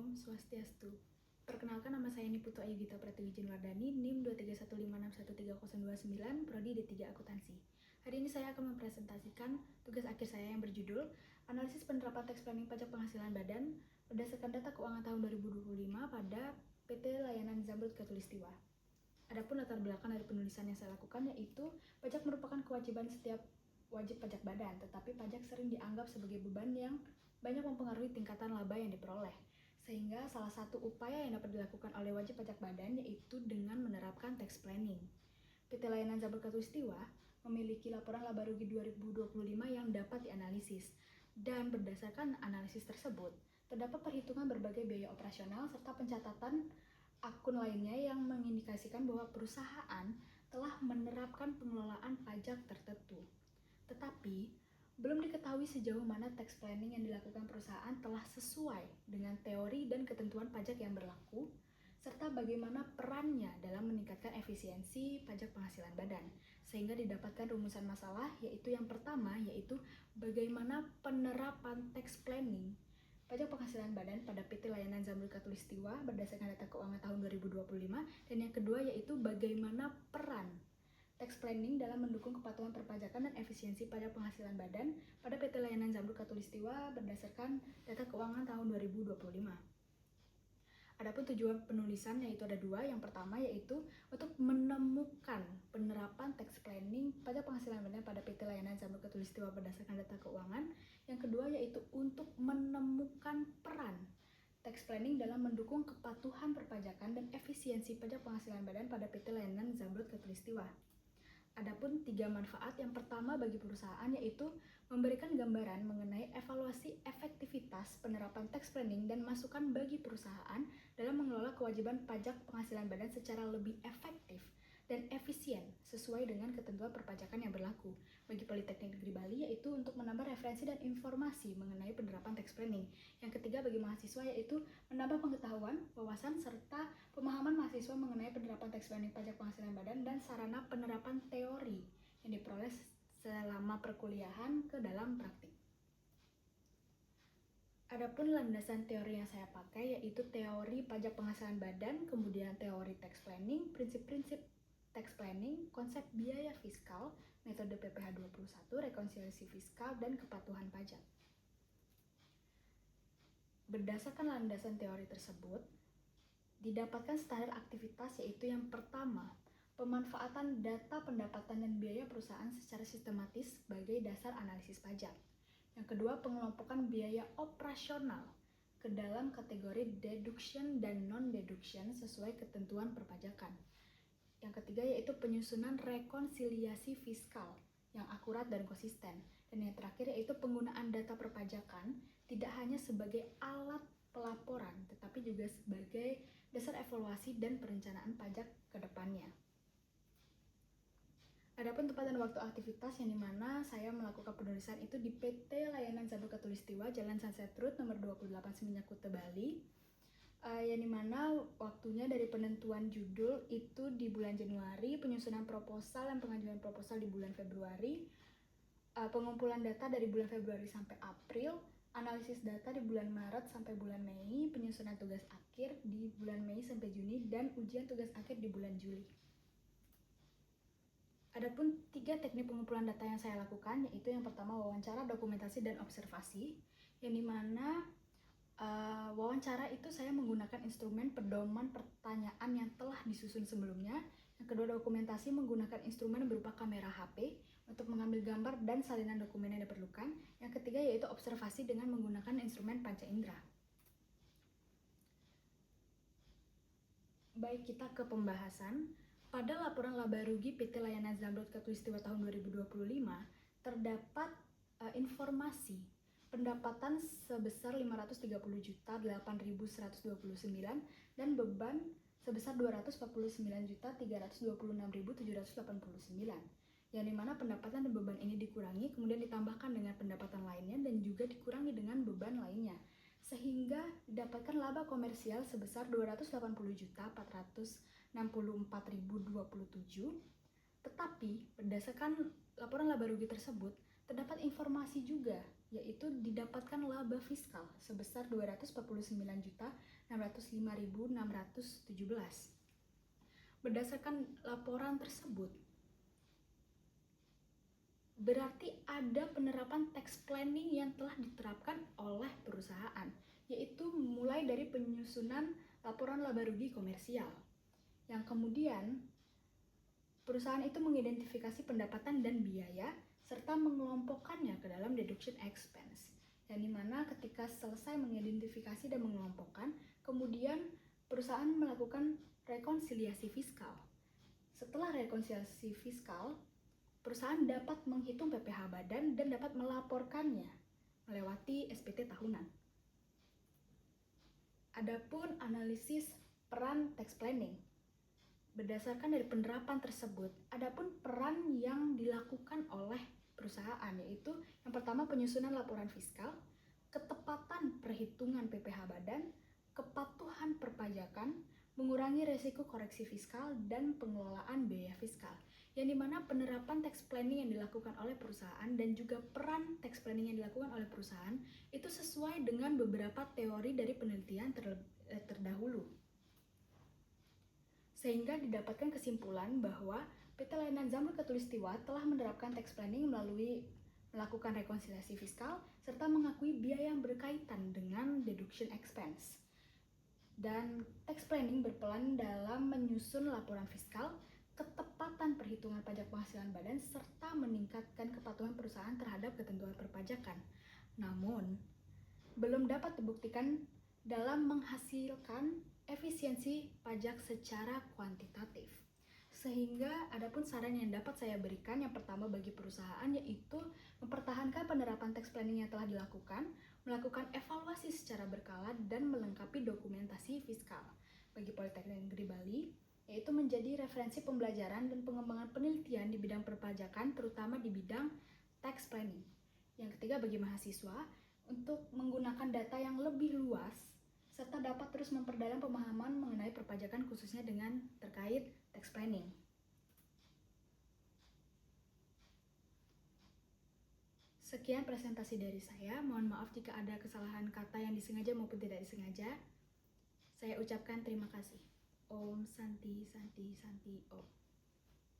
Om Swastiastu. Perkenalkan, nama saya Niputu Ayudhita Pratiwi Jinwardani, NIM 231561329, Prodi D3 Akuntansi. Hari ini saya akan mempresentasikan tugas akhir saya yang berjudul Analisis Penerapan Tax Planning Pajak Penghasilan Badan berdasarkan data keuangan tahun 2025 pada PT Layanan Zamrud Khatulistiwa. Adapun latar belakang dari penulisan yang saya lakukan yaitu pajak merupakan kewajiban setiap wajib pajak badan, tetapi pajak sering dianggap sebagai beban yang banyak mempengaruhi tingkatan laba yang diperoleh. Sehingga salah satu upaya yang dapat dilakukan oleh wajib pajak badan yaitu dengan menerapkan tax planning. PT Layanan Zamrud Khatulistiwa memiliki laporan laba rugi 2025 yang dapat dianalisis. Dan berdasarkan analisis tersebut, terdapat perhitungan berbagai biaya operasional serta pencatatan akun lainnya yang mengindikasikan bahwa perusahaan telah menerapkan pengelolaan pajak tertentu. Tetapi, belum diketahui sejauh mana tax planning yang dilakukan perusahaan telah sesuai dengan teori dan ketentuan pajak yang berlaku, serta bagaimana perannya dalam meningkatkan efisiensi pajak penghasilan badan, sehingga didapatkan rumusan masalah, yaitu yang pertama, yaitu bagaimana penerapan tax planning pajak penghasilan badan pada PT Layanan Zamrud Khatulistiwa berdasarkan data keuangan tahun 2025, dan yang kedua yaitu bagaimana peran tax planning dalam mendukung kepatuhan perpajakan dan efisiensi pajak penghasilan badan pada PT Layanan Zamrud Khatulistiwa berdasarkan data keuangan tahun 2025. Adapun tujuan penulisan yaitu ada dua. Yang pertama yaitu untuk menemukan penerapan tax planning pajak penghasilan badan pada PT Layanan Zamrud Khatulistiwa berdasarkan data keuangan. Yang kedua yaitu untuk menemukan peran tax planning dalam mendukung kepatuhan perpajakan dan efisiensi pajak penghasilan badan pada PT Layanan Zamrud Khatulistiwa. Adapun tiga manfaat. Yang pertama bagi perusahaan yaitu memberikan gambaran mengenai evaluasi efektivitas penerapan tax planning dan masukan bagi perusahaan dalam mengelola kewajiban pajak penghasilan badan secara lebih efektif dan efisien sesuai dengan ketentuan perpajakan yang berlaku. Bagi Politeknik Negeri Bali yaitu untuk menambah referensi dan informasi mengenai penerapan tax planning. Yang ketiga bagi mahasiswa yaitu menambah pengetahuan, wawasan, serta pemahaman mahasiswa mengenai penerapan tax planning pajak penghasilan badan dan sarana penerapan teori yang diperoleh selama perkuliahan ke dalam praktik. Adapun landasan teori yang saya pakai yaitu teori pajak penghasilan badan, kemudian teori tax planning, prinsip-prinsip tax planning, konsep biaya fiskal, metode PPh 21, rekonsiliasi fiskal, dan kepatuhan pajak. Berdasarkan landasan teori tersebut, didapatkan standar aktivitas yaitu yang pertama, pemanfaatan data pendapatan dan biaya perusahaan secara sistematis sebagai dasar analisis pajak. Yang kedua, pengelompokan biaya operasional ke dalam kategori deduction dan non-deduction sesuai ketentuan perpajakan. Yang ketiga yaitu penyusunan rekonsiliasi fiskal yang akurat dan konsisten. Dan yang terakhir yaitu penggunaan data perpajakan tidak hanya sebagai alat pelaporan, tetapi juga sebagai dasar evaluasi dan perencanaan pajak ke depannya. Adapun tempat dan waktu aktivitas yang dimana saya melakukan penulisan itu di PT Layanan Zamrud Khatulistiwa, Jalan Sunset Road nomor 28 Seminyak Kuta, Bali. Yang dimana waktunya dari penentuan judul itu di bulan Januari, penyusunan proposal dan pengajuan proposal di bulan Februari, pengumpulan data dari bulan Februari sampai April, analisis data di bulan Maret sampai bulan Mei, penyusunan tugas akhir di bulan Mei sampai Juni, dan ujian tugas akhir di bulan Juli. Adapun tiga teknik pengumpulan data yang saya lakukan yaitu yang pertama wawancara, dokumentasi, dan observasi, yang dimana wawancara itu saya menggunakan instrumen pedoman pertanyaan yang telah disusun sebelumnya. Yang kedua, dokumentasi menggunakan instrumen berupa kamera HP untuk mengambil gambar dan salinan dokumen yang diperlukan. Yang ketiga yaitu observasi dengan menggunakan instrumen panca indera. Baik, kita ke pembahasan. Pada laporan laba rugi PT Layanan Zamrud Khatulistiwa tahun 2025 terdapat informasi pendapatan sebesar 530.8.129 dan beban sebesar 249.326.789, yang dimana pendapatan dan beban ini dikurangi kemudian ditambahkan dengan pendapatan lainnya dan juga dikurangi dengan beban lainnya, sehingga didapatkan laba komersial sebesar 280.464.027. Tetapi berdasarkan laporan laba rugi tersebut Terdapat informasi juga, yaitu didapatkan laba fiskal sebesar 249.605.617. Berdasarkan laporan tersebut, berarti ada penerapan tax planning yang telah diterapkan oleh perusahaan, yaitu mulai dari penyusunan laporan laba rugi komersial, yang kemudian perusahaan itu mengidentifikasi pendapatan dan biaya serta mengelompokkannya ke dalam deduction expense, yang dimana ketika selesai mengidentifikasi dan mengelompokkan, kemudian perusahaan melakukan rekonsiliasi fiskal. Setelah rekonsiliasi fiskal, perusahaan dapat menghitung PPh badan dan dapat melaporkannya melewati SPT tahunan. Adapun analisis peran tax planning. Berdasarkan dari penerapan tersebut, adapun peran yang dilakukan oleh perusahaan, yaitu yang pertama penyusunan laporan fiskal, ketepatan perhitungan PPh badan, kepatuhan perpajakan, mengurangi resiko koreksi fiskal, dan pengelolaan biaya fiskal. Yang dimana penerapan tax planning yang dilakukan oleh perusahaan dan juga peran tax planning yang dilakukan oleh perusahaan itu sesuai dengan beberapa teori dari penelitian terdahulu. Sehingga didapatkan kesimpulan bahwa PT Layanan Zamrud Khatulistiwa telah menerapkan tax planning melalui melakukan rekonsiliasi fiskal serta mengakui biaya yang berkaitan dengan deduction expense. Dan tax planning berperan dalam menyusun laporan fiskal, ketepatan perhitungan pajak penghasilan badan, serta meningkatkan kepatuhan perusahaan terhadap ketentuan perpajakan. Namun, belum dapat dibuktikan dalam menghasilkan efisiensi pajak secara kuantitatif. Sehingga adapun saran yang dapat saya berikan, yang pertama bagi perusahaan yaitu mempertahankan penerapan tax planning yang telah dilakukan, melakukan evaluasi secara berkala dan melengkapi dokumentasi fiskal. Bagi Politeknik Negeri Bali, yaitu menjadi referensi pembelajaran dan pengembangan penelitian di bidang perpajakan, terutama di bidang tax planning. Yang ketiga bagi mahasiswa, untuk menggunakan data yang lebih luas serta dapat terus memperdalam pemahaman mengenai perpajakan khususnya dengan terkait tax planning. Sekian presentasi dari saya. Mohon maaf jika ada kesalahan kata yang disengaja maupun tidak disengaja. Saya ucapkan terima kasih. Om Santi Santi Santi Om.